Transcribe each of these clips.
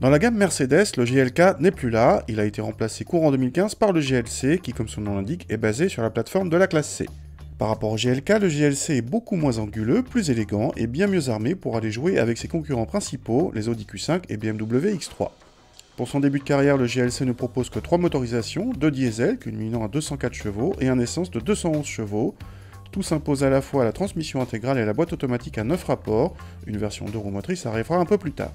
Dans la gamme Mercedes, le GLK n'est plus là, il a été remplacé courant 2015 par le GLC qui, comme son nom l'indique, est basé sur la plateforme de la classe C. Par rapport au GLK, le GLC est beaucoup moins anguleux, plus élégant et bien mieux armé pour aller jouer avec ses concurrents principaux, les Audi Q5 et BMW X3. Pour son début de carrière, le GLC ne propose que 3 motorisations, 2 diesel culminant à 204 chevaux et un essence de 211 chevaux. Tout s'impose à la fois à la transmission intégrale et à la boîte automatique à 9 rapports, une version 2 roues motrices arrivera un peu plus tard.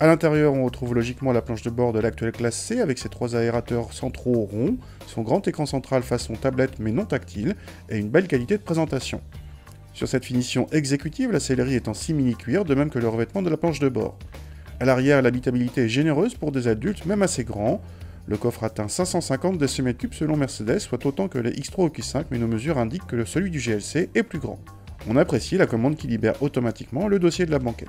A l'intérieur, on retrouve logiquement la planche de bord de l'actuelle classe C avec ses 3 aérateurs centraux ronds, son grand écran central façon tablette mais non tactile, et une belle qualité de présentation. Sur cette finition exécutive, la sellerie est en simili-cuir, de même que le revêtement de la planche de bord. À l'arrière, l'habitabilité est généreuse pour des adultes, même assez grands. Le coffre atteint 550 décimètres cubes selon Mercedes, soit autant que les X3 ou Q5, mais nos mesures indiquent que celui du GLC est plus grand. On apprécie la commande qui libère automatiquement le dossier de la banquette.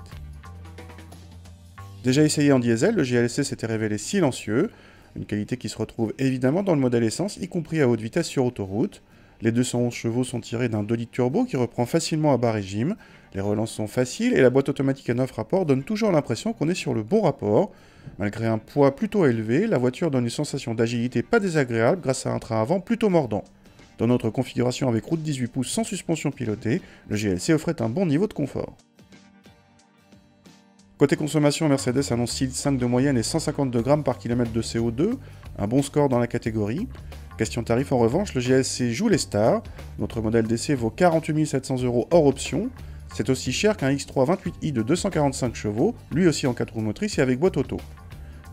Déjà essayé en diesel, le GLC s'était révélé silencieux, une qualité qui se retrouve évidemment dans le modèle essence, y compris à haute vitesse sur autoroute. Les 211 chevaux sont tirés d'un 2 litres turbo qui reprend facilement à bas régime, les relances sont faciles et la boîte automatique à 9 rapports donne toujours l'impression qu'on est sur le bon rapport. Malgré un poids plutôt élevé, la voiture donne une sensation d'agilité pas désagréable grâce à un train avant plutôt mordant. Dans notre configuration avec roue de 18 pouces sans suspension pilotée, le GLC offrait un bon niveau de confort. Côté consommation, Mercedes annonce 6,5 de moyenne et 152 grammes par kilomètre de CO2, un bon score dans la catégorie. Question tarif en revanche, le GLC joue les stars, notre modèle d'essai vaut 48 700 € hors option, c'est aussi cher qu'un X3 28i de 245 chevaux, lui aussi en 4 roues motrices et avec boîte auto.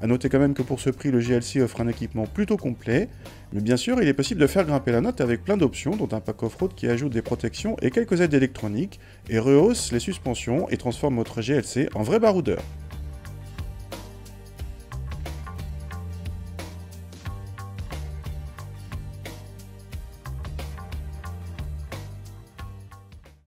A noter quand même que pour ce prix, le GLC offre un équipement plutôt complet, mais bien sûr, il est possible de faire grimper la note avec plein d'options, dont un pack off-road qui ajoute des protections et quelques aides électroniques, et rehausse les suspensions et transforme votre GLC en vrai baroudeur.